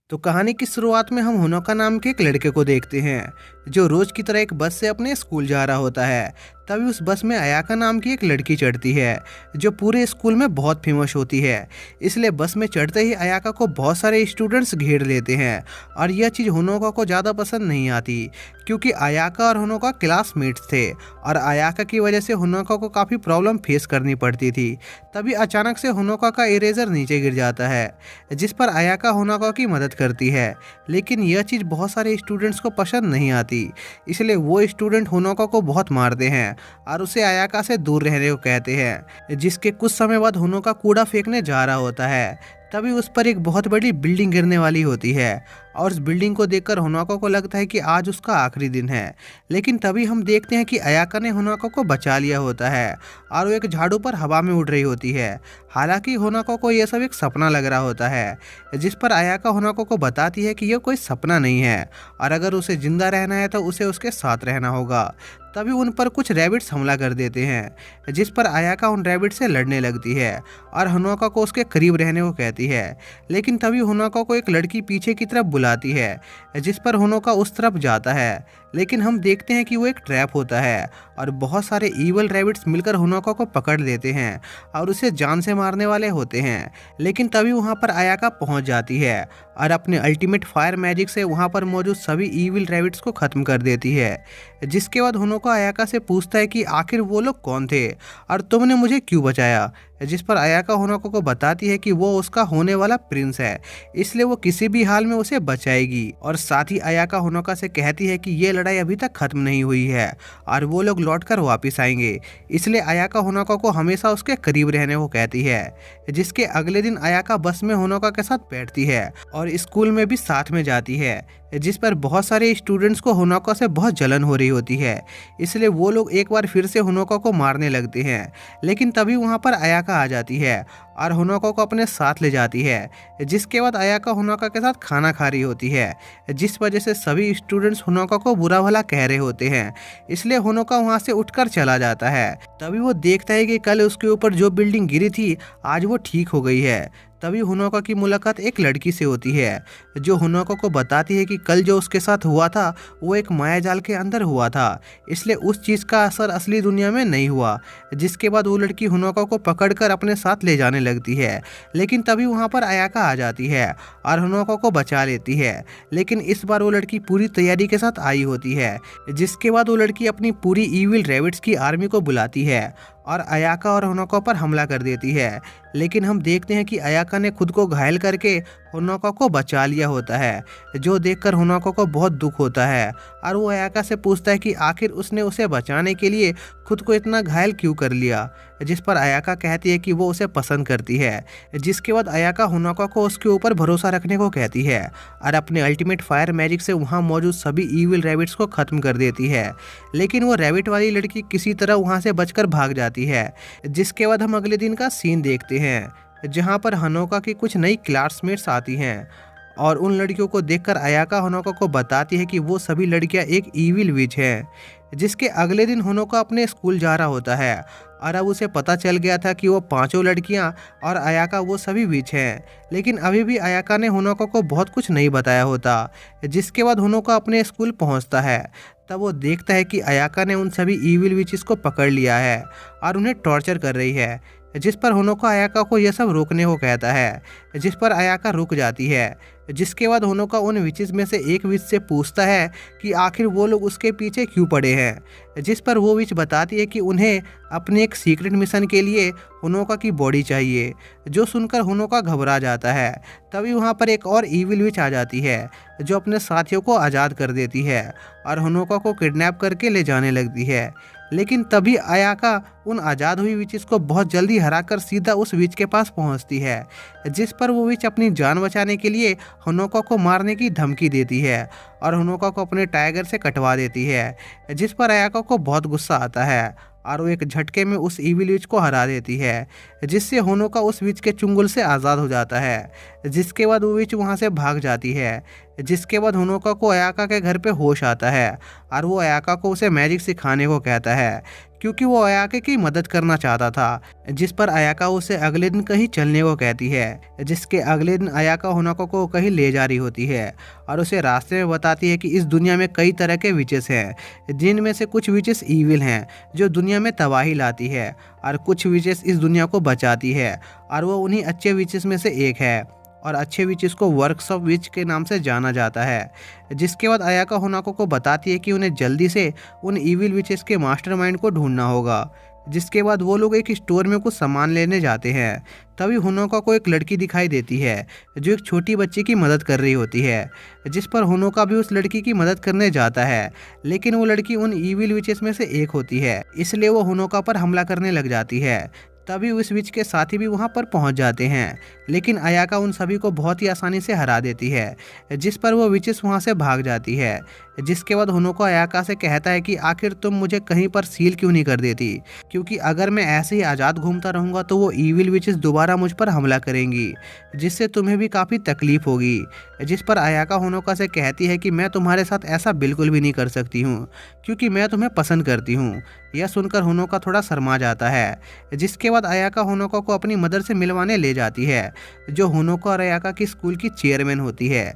तो कहानी की शुरुआत में हम होनोका नाम के एक लड़के को देखते हैं जो रोज की तरह एक बस से अपने स्कूल जा रहा होता है। तभी उस बस में अयाका नाम की एक लड़की चढ़ती है जो पूरे स्कूल में बहुत फेमस होती है। इसलिए बस में चढ़ते ही अयाका को बहुत सारे स्टूडेंट्स घेर लेते हैं और यह चीज़ होनोका को ज़्यादा पसंद नहीं आती क्योंकि अयाका और होनोका क्लासमेट्स थे और अयाका की वजह से होनोका को काफ़ी प्रॉब्लम फेस करनी पड़ती थी। तभी अचानक से होनोका का इरेजर नीचे गिर जाता है जिस पर अयाका होनोका की मदद करती है, लेकिन यह चीज़ बहुत सारे स्टूडेंट्स को पसंद नहीं आती। इसलिए वो स्टूडेंट होनोका को बहुत मारते हैं और उसे अयाका से दूर रहने को कहते हैं। जिसके कुछ समय बाद होनोका कूड़ा फेंकने जा रहा होता है। तभी उस पर एक बहुत बड़ी बिल्डिंग गिरने वाली होती है और उस बिल्डिंग को देखकर होनोका को लगता है कि आज उसका आखिरी दिन है। लेकिन तभी हम देखते हैं कि अयाका ने होनोका को बचा लिया होता है और वो एक झाड़ू पर हवा में उड़ रही होती है। हालांकि होनोका को यह सब एक सपना लग रहा होता है, जिस पर अयाका होनोका को बताती है कि यह कोई सपना नहीं है और अगर उसे जिंदा रहना है तो उसे उसके साथ रहना होगा। तभी उन पर कुछ रैबिट्स हमला कर देते हैं जिस पर अयाका उन रैबिट से लड़ने लगती है और होनोका को उसके करीब रहने को कहती है। लेकिन तभी होनोका को एक लड़की पीछे की तरफ बुलाती है जिस पर होनोका उस तरफ जाता है, लेकिन हम देखते हैं कि वो एक ट्रैप होता है और बहुत सारे ईवल रैबिट्स मिलकर होनोका को पकड़ लेते हैं और उसे जान से मारने वाले होते हैं। लेकिन तभी वहाँ पर अयाका पहुँच जाती है और अपने अल्टीमेट फायर मैजिक से वहाँ पर मौजूद सभी ईविल रैबिट्स को ख़त्म कर देती है। जिसके बाद होनोका अयाका से पूछता है कि आखिर वो लोग कौन थे और तुमने मुझे क्यों बचाया, जिस पर अयाका होनोका को बताती है कि वो उसका होने वाला प्रिंस है, इसलिए वो किसी भी हाल में उसे बचाएगी। और साथ ही अयाका होनोका से कहती है कि ये लड़ाई अभी तक खत्म नहीं हुई है और वो लोग लौटकर वापस आएंगे, इसलिए अयाका होनोका को हमेशा उसके करीब रहने को कहती है। जिसके अगले दिन अयाका बस में होनोका के साथ बैठती है और स्कूल में भी साथ में जाती है, जिस पर बहुत सारे स्टूडेंट्स को होनोका से बहुत जलन हो रही होती है, इसलिए वो लोग एक बार फिर से होनोका को मारने लगते हैं। लेकिन तभी वहाँ पर अयाका आ जाती है और होनोका को अपने साथ ले जाती है। जिसके बाद अयाका होनोका के साथ खाना खा रही होती है, जिस वजह से सभी स्टूडेंट्स होनोका को बुरा भला कह रहे होते हैं, इसलिए होनोका वहाँ से उठकर चला जाता है। तभी वो देखता है कि कल उसके ऊपर जो बिल्डिंग गिरी थी आज वो ठीक हो गई है। तभी होनोका की मुलाकात एक लड़की से होती है जो होनोका को बताती है कि कल जो उसके साथ हुआ था वो एक माया जाल के अंदर हुआ था, इसलिए उस चीज़ का असर असली दुनिया में नहीं हुआ। जिसके बाद वो लड़की होनोका को पकड़कर अपने साथ ले जाने लगती है। लेकिन तभी वहाँ पर अयाका आ जाती है और होनोका को बचा लेती है। लेकिन इस बार वो लड़की पूरी तैयारी के साथ आई होती है। जिसके बाद वो लड़की अपनी पूरी ईविल रैबिट्स की आर्मी को बुलाती है और अयाका और होनोका पर हमला कर देती है। लेकिन हम देखते हैं कि अयाका ने खुद को घायल करके होनोका को बचा लिया होता है, जो देखकर होनोका को बहुत दुख होता है और वो अयाका से पूछता है कि आखिर उसने उसे बचाने के लिए खुद को इतना घायल क्यों कर लिया, जिस पर अयाका कहती है कि वो उसे पसंद करती है। जिसके बाद अयाका होनोका को उसके ऊपर भरोसा रखने को कहती है और अपने अल्टीमेट फायर मैजिक से वहाँ मौजूद सभी ईविल रैबिट्स को ख़त्म कर देती है। लेकिन वो रैबिट वाली लड़की किसी तरह वहाँ से बचकर भाग जाती है। जिसके बाद हम अगले दिन का सीन देखते हैं जहाँ पर होनोका की कुछ नई क्लासमेट्स आती हैं और उन लड़कियों को देखकर अयाका होनोका को बताती है कि वो सभी लड़कियां एक ईविल विच हैं। जिसके अगले दिन होनोका अपने स्कूल जा रहा होता है और अब उसे पता चल गया था कि वो पांचों लड़कियां और अयाका वो सभी विच हैं। लेकिन अभी भी अयाका ने होनोका को बहुत कुछ नहीं बताया होता। जिसके बाद होनोका अपने स्कूल पहुंचता है तब वो देखता है कि अयाका ने उन सभी ईविल विचेस को पकड़ लिया है और उन्हें टॉर्चर कर रही है। जिस पर होनोका अयाका को यह सब रोकने को कहता है, जिस पर अयाका रुक जाती है। जिसके बाद होनोका उन विचेस में से एक विच से पूछता है कि आखिर वो लोग उसके पीछे क्यों पड़े हैं, जिस पर वो विच बताती है कि उन्हें अपने एक सीक्रेट मिशन के लिए होनोका की बॉडी चाहिए। जो सुनकर होनोका घबरा जाता है। तभी वहाँ पर एक और ईविल विच आ जाती है जो अपने साथियों को आज़ाद कर देती है और होनोका को किडनैप करके ले जाने लगती है। लेकिन तभी अयाका उन आज़ाद हुई विचेस को बहुत जल्दी हराकर सीधा उस विच के पास पहुंचती है, जिस पर वो विच अपनी जान बचाने के लिए होनोका को मारने की धमकी देती है और होनोका को अपने टाइगर से कटवा देती है। जिस पर अयाका को बहुत गुस्सा आता है और वो एक झटके में उस ईविल विच को हरा देती है, जिससे होनोका उस विच के चुंगल से आज़ाद हो जाता है। जिसके बाद वो विच वहाँ से भाग जाती है। जिसके बाद होनोका को अयाका के घर पे होश आता है और वो अयाका को उसे मैजिक सिखाने को कहता है क्योंकि वो अयाका की मदद करना चाहता था। जिस पर अयाका उसे अगले दिन कहीं चलने को कहती है। जिसके अगले दिन अयाका होनोका को कहीं ले जा रही होती है और उसे रास्ते में बताती है कि इस दुनिया में कई तरह के विचेस हैं, जिनमें से कुछ विचेस ईविल हैं जो दुनिया में तबाही लाती है, और कुछ विचेस इस दुनिया को बचाती है, और वो उन्हीं अच्छे विचेस में से एक है। और अच्छे विच इसको वर्क्स ऑफ विच के नाम से जाना जाता है। जिसके बाद अयाका होनाको को बताती है कि उन्हें जल्दी से उन ईविल विचेस के मास्टरमाइंड को ढूंढना होगा। जिसके बाद वो लोग एक स्टोर में कुछ सामान लेने जाते हैं। तभी होनोका को एक लड़की दिखाई देती है जो एक छोटी बच्ची की मदद कर रही होती है। जिस पर होनोका भी उस लड़की की मदद करने जाता है, लेकिन वो लड़की उन ईविल विचेस में से एक होती है, इसलिए वो होनोका पर हमला करने लग जाती है। तभी उस विच के साथी भी वहां पर पहुंच जाते हैं, लेकिन अयाका उन सभी को बहुत ही आसानी से हरा देती है। जिस पर वो विचेस वहां से भाग जाती है। जिसके बाद होनोका अयाका से कहता है कि आखिर तुम मुझे कहीं पर सील क्यों नहीं कर देती, क्योंकि अगर मैं ऐसे ही आज़ाद घूमता रहूंगा तो वो ईविल विचेस दोबारा मुझ पर हमला करेंगी, जिससे तुम्हें भी काफ़ी तकलीफ होगी। जिस पर अयाका होनोका से कहती है कि मैं तुम्हारे साथ ऐसा बिल्कुल भी नहीं कर सकती हूँ, क्योंकि मैं तुम्हें पसंद करती हूँ। यह सुनकर होनोका थोड़ा शर्मा जाता है। जिसके बाद अयाका होनोका को अपनी मदर से मिलवाने ले जाती है, जो होनोका और अयाका की स्कूल की चेयरमैन होती है।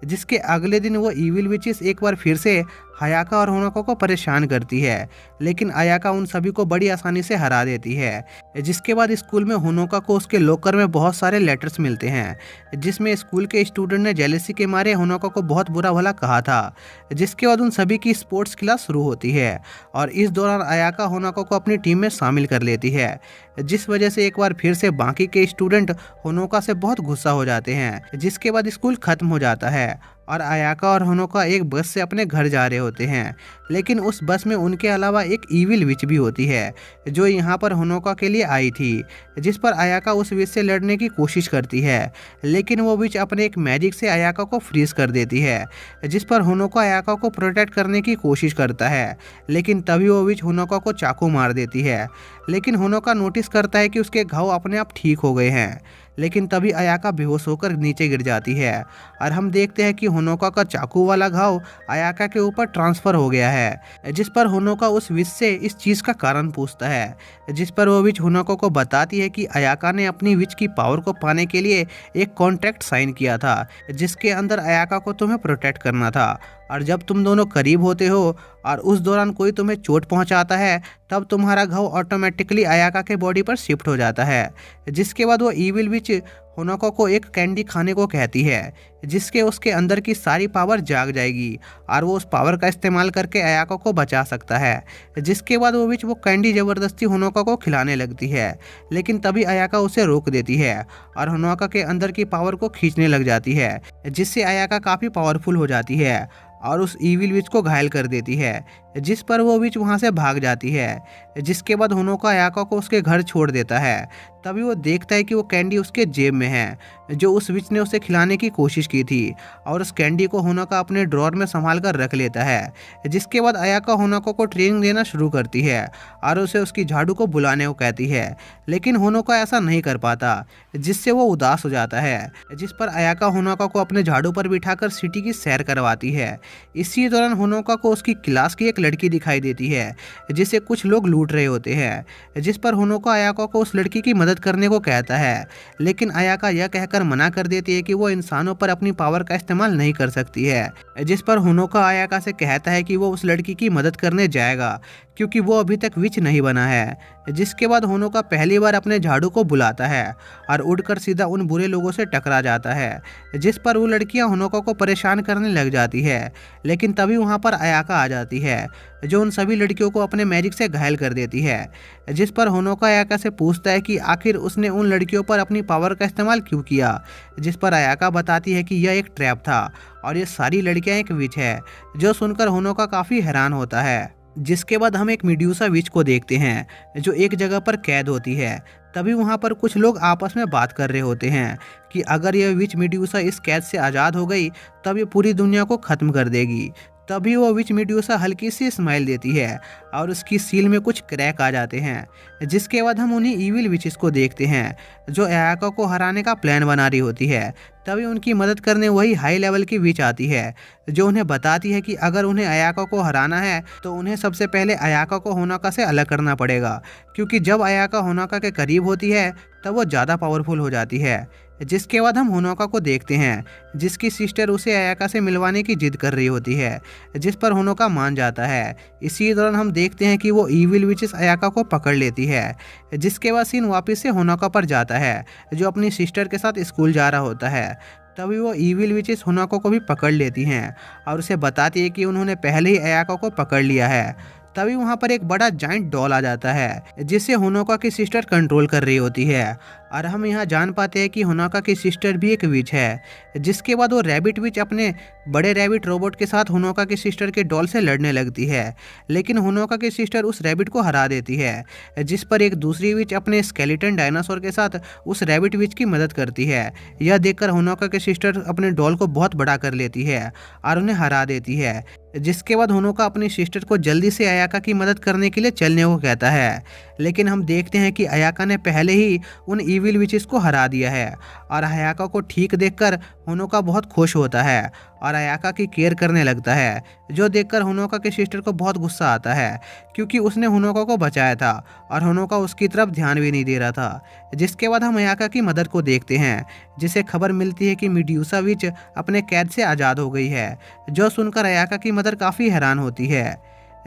जिसके अगले दिन वो ईविल विचेस एक बार फिर से अयाका और होनोका को परेशान करती है, लेकिन अयाका उन सभी को बड़ी आसानी से हरा देती है। जिसके बाद स्कूल में होनोका को उसके लॉकर में बहुत सारे लेटर्स मिलते हैं, जिसमें स्कूल के स्टूडेंट ने जेलेसी के मारे होनोका को बहुत बुरा भला कहा था। जिसके बाद उन सभी की स्पोर्ट्स क्लास शुरू होती है और इस दौरान अयाका होनोका को अपनी टीम में शामिल कर लेती है, जिस वजह से एक बार फिर से बाकी के स्टूडेंट होनोका से बहुत गुस्सा हो जाते हैं। जिसके बाद स्कूल खत्म हो जाता है और अयाका और होनोका एक बस से अपने घर जा रहे होते हैं, लेकिन उस बस में उनके अलावा एक ईविल विच भी होती है जो यहाँ पर होनोका के लिए आई थी। जिस पर अयाका उस विच से लड़ने की कोशिश करती है, लेकिन वो विच अपने एक मैजिक से अयाका को फ्रीज कर देती है। जिस पर होनोका अयाका को प्रोटेक्ट करने की कोशिश करता है, लेकिन तभी वो विच होनोका को चाकू मार देती है। लेकिन होनोका नोटिस करता है कि उसके घाव अपने आप ठीक हो गए हैं, लेकिन तभी अयाका बेहोश होकर नीचे गिर जाती है और हम देखते हैं कि होनोका का चाकू वाला घाव अयाका के ऊपर ट्रांसफर हो गया है। जिस पर होनोका उस विच से इस चीज़ का कारण पूछता है, जिस पर वो विच होनोका को बताती है कि अयाका ने अपनी विच की पावर को पाने के लिए एक कॉन्ट्रैक्ट साइन किया था, जिसके अंदर अयाका को तुम्हें प्रोटेक्ट करना था, और जब तुम दोनों करीब होते हो और उस दौरान कोई तुम्हें चोट पहुंचाता है, तब तुम्हारा घाव ऑटोमेटिकली अयाका के बॉडी पर शिफ्ट हो जाता है। जिसके बाद वो ईविल विच होनोका को एक कैंडी खाने को कहती है, जिसके उसके अंदर की सारी पावर जाग जाएगी और वो उस पावर का इस्तेमाल करके अयाका को बचा सकता है। जिसके बाद वो विच वो कैंडी ज़बरदस्ती होनोका को खिलाने लगती है, लेकिन तभी अयाका उसे रोक देती है और होनोका के अंदर की पावर को खींचने लग जाती है, जिससे अयाका काफ़ी पावरफुल हो जाती है और उस ईविल विच को घायल कर देती है। जिस पर वो विच वहाँ से भाग जाती है। जिसके बाद होनोका अयाका को उसके घर छोड़ देता है। तभी वो देखता है कि वो कैंडी उसके जेब में है, जो उस विच ने उसे खिलाने की कोशिश की थी, और उस कैंडी को होनोका अपने ड्रॉर में संभाल कर रख लेता है। जिसके बाद अयाका होनोका को ट्रेनिंग देना शुरू करती है और उसे उसकी झाड़ू को बुलाने को कहती है, लेकिन होनोका ऐसा नहीं कर पाता, जिससे वो उदास हो जाता है। जिस पर अयाका होनोका को अपने झाड़ू पर बिठाकर सिटी की सैर करवाती है। इसी दौरान होनोका को उसकी क्लास की एक लड़की दिखाई देती है, जिसे कुछ लोग लूट रहे होते हैं। जिस पर होनोका अयाका को उस लड़की की मदद करने को कहता है, लेकिन अयाका यह कहकर मना कर देती है कि वो इंसानों पर अपनी पावर का इस्तेमाल नहीं कर सकती है। जिस पर होनोका अयाका से कहता है कि वो उस लड़की की मदद करने जाएगा, क्योंकि वो अभी तक विच नहीं बना है। जिसके बाद होनोका पहली बार अपने झाड़ू को बुलाता है और उड़कर सीधा उन बुरे लोगों से टकरा जाता है। जिस पर वो लड़कियां होनोका को परेशान करने लग जाती है, लेकिन तभी वहां पर अयाका आ जाती है, जो उन सभी लड़कियों को अपने मैजिक से घायल कर देती है। जिस पर होनोका अयाका से पूछता है कि आखिर उसने उन लड़कियों पर अपनी पावर का इस्तेमाल क्यों किया। जिस पर अयाका बताती है कि यह एक ट्रैप था और ये सारी लड़कियां एक विच है, जो सुनकर होनोका काफ़ी हैरान होता है। जिसके बाद हम एक मीड्यूसा विच को देखते हैं, जो एक जगह पर कैद होती है। तभी वहाँ पर कुछ लोग आपस में बात कर रहे होते हैं कि अगर यह विच मीड्यूसा इस कैद से आज़ाद हो गई, तब ये पूरी दुनिया को ख़त्म कर देगी। तभी वो विच मीड्यूसा हल्की सी स्माइल देती है और उसकी सील में कुछ क्रैक आ जाते हैं। जिसके बाद हम उन्हीं ईविल विचेस को देखते हैं जो अयाका को हराने का प्लान बना रही होती है। तभी उनकी मदद करने वही हाई लेवल की विच आती है जो उन्हें बताती है कि अगर उन्हें अयाका को हराना है तो उन्हें सबसे पहले अयाका को होनोका से अलग करना पड़ेगा, क्योंकि जब अयाका होनोका के करीब होती है तब वो ज़्यादा पावरफुल हो जाती है। जिसके बाद हम होनोका को देखते हैं जिसकी सिस्टर उसे अयाका से मिलवाने की जिद कर रही होती है, जिस पर होनोका मान जाता है। इसी दौरान हम देखते हैं कि वो ईविल विचेस अयाका को पकड़ लेती है। जिसके बाद सीन वापस से होनोका पर जाता है जो अपनी सिस्टर के साथ स्कूल जा रहा होता है। तभी वो ईविल विचेस होनोका को भी पकड़ लेती हैं और उसे बताती है कि उन्होंने पहले ही अयाका को पकड़ लिया है। तभी वहाँ पर एक बड़ा जाइंट डॉल आ जाता है जिसे होनोका की सिस्टर कंट्रोल कर रही होती है और हम यहाँ जान पाते हैं कि होनोका की सिस्टर भी एक विच है। जिसके बाद वो रैबिट विच अपने बड़े रैबिट रोबोट के साथ होनोका की सिस्टर के डॉल से लड़ने लगती है, लेकिन होनोका की सिस्टर उस रैबिट को हरा देती है। जिस पर एक दूसरी विच अपने स्केलेटन डायनासोर के साथ उस रैबिट विच की मदद करती है। यह देखकर होनोका की सिस्टर अपने डॉल को बहुत बड़ा कर लेती है और उन्हें हरा देती है। जिसके बाद होनोका अपनी सिस्टर को जल्दी से अयाका की मदद करने के लिए चलने को कहता है, लेकिन हम देखते हैं कि अयाका ने पहले ही उन ईविल विचेस को हरा दिया है और अयाका को ठीक देखकर होनोका बहुत खुश होता है और अयाका की केयर करने लगता है, जो देखकर होनोका के सिस्टर को बहुत गुस्सा आता है क्योंकि उसने होनोका को बचाया था और होनोका उसकी तरफ ध्यान भी नहीं दे रहा था। जिसके बाद हम अयाका की मदर को देखते हैं जिसे खबर मिलती है कि मीड्यूसा विच अपने कैद से आज़ाद हो गई है, जो सुनकर अयाका की मदर काफ़ी हैरान होती है।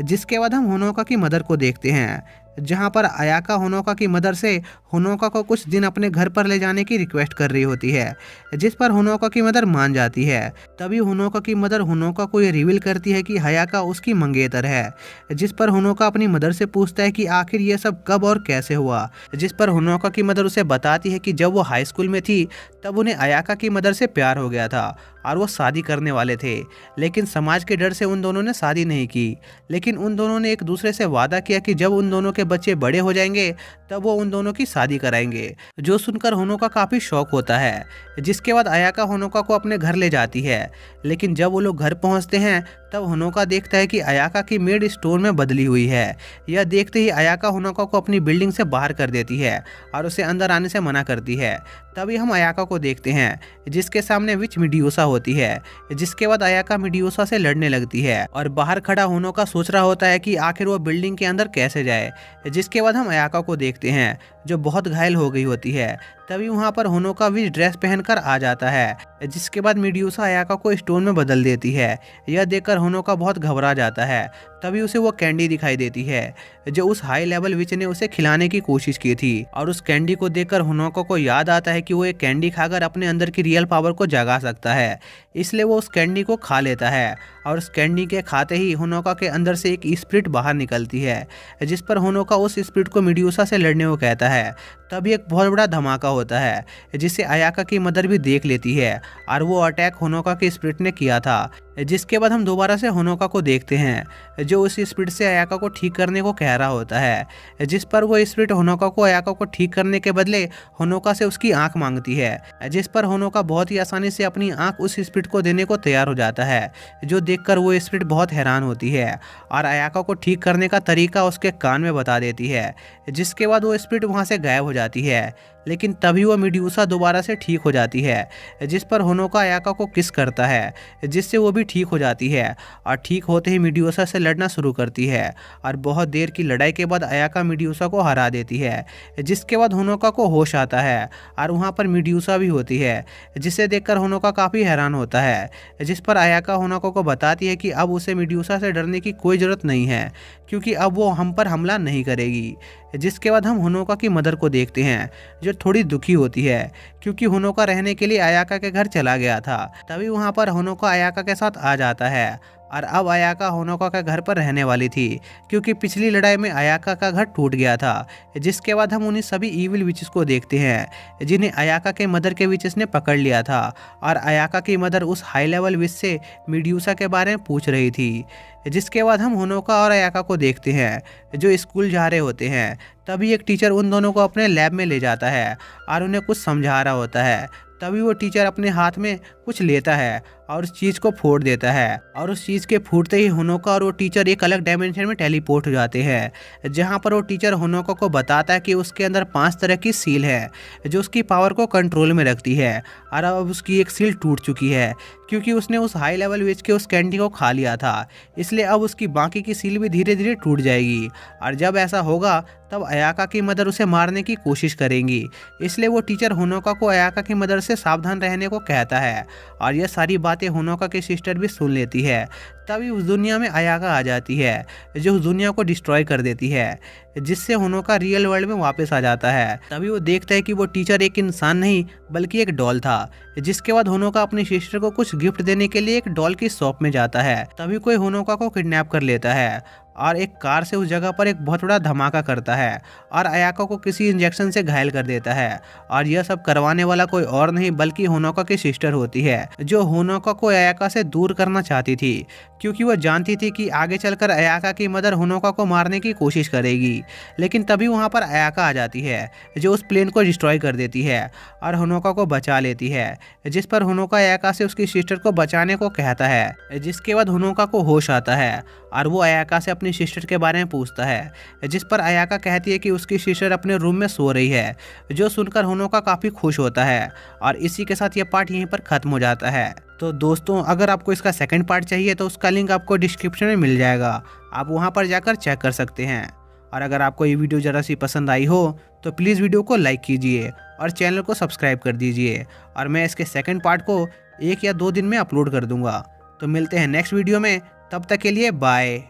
जिसके बाद हम होनोका की मदर को देखते हैं जहां पर अयाका होनोका की मदर से होनोका को कुछ दिन अपने घर पर ले जाने की रिक्वेस्ट कर रही होती है, जिस पर होनोका की मदर मान जाती है। तभी होनोका की मदर होनोका को ये रिवील करती है कि अयाका उसकी मंगेतर है, जिस पर होनोका अपनी मदर से पूछता है कि आखिर ये सब कब और कैसे हुआ। जिस पर होनोका की मदर उसे बताती है कि जब वो हाई स्कूल में थी तब उन्हें अयाका की मदर से प्यार हो गया था और वो शादी करने वाले थे, लेकिन समाज के डर से उन दोनों ने शादी नहीं की। लेकिन उन दोनों ने एक दूसरे से वादा किया कि जब उन दोनों के बच्चे बड़े हो जाएंगे तब वो उन दोनों की शादी कराएंगे, जो सुनकर होनोका काफ़ी शौक होता है। जिसके बाद अयाका होनोका को अपने घर ले जाती है, लेकिन जब वो लोग घर पहुंचते हैं तब होनोका देखता है कि अयाका की मेड स्टोर में बदली हुई है। यह देखते ही अयाका होनोका को अपनी बिल्डिंग से बाहर कर देती है और उसे अंदर आने से मना करती है। तभी हम अयाका को देखते हैं जिसके सामने विच मीड्यूसा होती है। जिसके बाद अयाका मीड्यूसा से लड़ने लगती है और बाहर खड़ा होनोका सोच रहा होता है कि आखिर वो बिल्डिंग के अंदर कैसे जाए। जिसके बाद हम अयाका को देखते हैं जो बहुत घायल हो गई होती है। तभी वहाँ पर होनोका विच ड्रेस पहनकर आ जाता है। जिसके बाद मीड्यूसा अयाका को स्टोन में बदल देती है। यह देखकर होनोका बहुत घबरा जाता है। तभी उसे वो कैंडी दिखाई देती है जो उस हाई लेवल विच ने उसे खिलाने की कोशिश की थी, और उस कैंडी को देखकर होनोका को याद आता है कि वो एक कैंडी खाकर अपने अंदर की रियल पावर को जगा सकता है। इसलिए वो उस कैंडी को खा लेता है और उस कैंडी के खाते ही होनोका के अंदर से एक स्पिरिट बाहर निकलती है, जिस पर होनोका उस स्पिरिट को मीड्यूसा से लड़ने को कहता है। तभी एक बहुत बड़ा धमाका होता है जिसे अयाका की मदर भी देख लेती है और वो अटैक होनोका के स्पिरिट ने किया था। जिसके बाद हम दोबारा से होनोका को देखते हैं जो उस स्पिरिट से अयाका को ठीक करने को कह रहा होता है, जिस पर वो स्पिरिट होनोका को अयाका को ठीक करने के बदले होनोका से उसकी आंख मांगती है। जिस पर होनोका बहुत ही आसानी से अपनी आंख उस स्पिरिट को देने को तैयार हो जाता है, जो देखकर वो स्पिरिट बहुत हैरान होती है और अयाका को ठीक करने का तरीका उसके कान में बता देती है। जिसके बाद वो स्पिरिट वहाँ से गायब हो जाती है, लेकिन तभी वो मीड्यूसा दोबारा से ठीक हो जाती है। जिस पर होनोका अयाका को किस करता है, जिससे वो भी ठीक हो जाती है और ठीक होते ही मीड्यूसा से लड़ना शुरू करती है और बहुत देर की लड़ाई के बाद अयाका मीड्यूसा को हरा देती है। जिसके बाद होनोका को होश आता है और वहाँ पर मीड्यूसा भी होती है, जिसे देखकर होनोका काफ़ी हैरान होता है। जिस पर अयाका होनोका को बताती है कि अब उसे मीड्यूसा से डरने की कोई ज़रूरत नहीं है, क्योंकि अब वो हम पर हमला नहीं करेगी। जिसके बाद हम होनोका की मदर को देखते हैं जो थोड़ी दुखी होती है, क्योंकि होनोका रहने के लिए अयाका के घर चला गया था। तभी वहाँ पर होनोका अयाका के साथ आ जाता है और अब अयाका होनोका के घर पर रहने वाली थी, क्योंकि पिछली लड़ाई में अयाका का घर टूट गया था। जिसके बाद हम उन्हीं सभी ईविल विचेस को देखते हैं जिन्हें अयाका के मदर के विचेस ने पकड़ लिया था और अयाका की मदर उस हाई लेवल विच से मीड्यूसा के बारे में पूछ रही थी। जिसके बाद हम होनोका और अयाका को देखते हैं जो स्कूल जा रहे होते हैं। तभी एक टीचर उन दोनों को अपने लैब में ले जाता है और उन्हें कुछ समझा रहा होता है। तभी वो टीचर अपने हाथ में कुछ लेता है और उस चीज को फोड़ देता है। और उस चीज के फूटते ही होनोका और वो टीचर एक अलग डायमेंशन में टेलीपोर्ट हो जाते हैं, जहाँ पर वो टीचर होनोका को बताता है कि उसके अंदर 5 तरह की सील है जो उसकी पावर को कंट्रोल में रखती है। और अब उसकी एक सील टूट चुकी है क्योंकि उसने उस हाई लेवल वेज के उस कैंडी को खा लिया था, इसलिए अब उसकी बाकी की सील भी धीरे धीरे टूट जाएगी। और जब ऐसा होगा तब अयाका की मदर उसे मारने की कोशिश करेंगी, इसलिए वो टीचर होनोका को अयाका की मदर से सावधान रहने को कहता है। और यह सारी बातें होनोका की सिस्टर भी सुन लेती है। तभी उस दुनिया में अयाका आ जाती है जो उस दुनिया को डिस्ट्रॉय कर देती है, जिससे होनोका रियल वर्ल्ड में वापस आ जाता है। तभी वो देखता है कि वो टीचर एक इंसान नहीं बल्कि एक डॉल था। जिसके बाद होनोका अपनी सिस्टर को कुछ गिफ्ट देने के लिए एक डॉल की शॉप में जाता है। तभी कोई होनोका को किडनैप कर लेता है और एक कार से उस जगह पर एक बहुत बड़ा धमाका करता है और अयाका को किसी इंजेक्शन से घायल कर देता है। और यह सब करवाने वाला कोई और नहीं बल्कि होनोका की सिस्टर होती है, जो होनोका को अयाका से दूर करना चाहती थी, क्योंकि वह जानती थी कि आगे चलकर अयाका की मदर होनोका को मारने की कोशिश करेगी। लेकिन तभी वहाँ पर अयाका आ जाती है जो उस प्लेन को डिस्ट्रॉय कर देती है और होनोका को बचा लेती है, जिस पर होनोका अयाका से उसकी सिस्टर को बचाने को कहता है। जिसके बाद होनोका को होश आता है और वो अयाका से अपनी सिस्टर के बारे में पूछता है, जिस पर अयाका कहती है कि उसकी सिस्टर अपने रूम में सो रही है, जो सुनकर होनोका काफ़ी खुश होता है। और इसी के साथ ये पार्ट यहीं पर ख़त्म हो जाता है। तो दोस्तों, अगर आपको इसका सेकंड पार्ट चाहिए तो उसका लिंक आपको डिस्क्रिप्शन में मिल जाएगा, आप वहां पर जाकर चेक कर सकते हैं। और अगर आपको ये वीडियो ज़रा सी पसंद आई हो तो प्लीज़ वीडियो को लाइक कीजिए और चैनल को सब्सक्राइब कर दीजिए। और मैं इसके सेकंड पार्ट को 1 या 2 दिन में अपलोड कर दूंगा। तो मिलते हैं नेक्स्ट वीडियो में, तब तक के लिए बाय।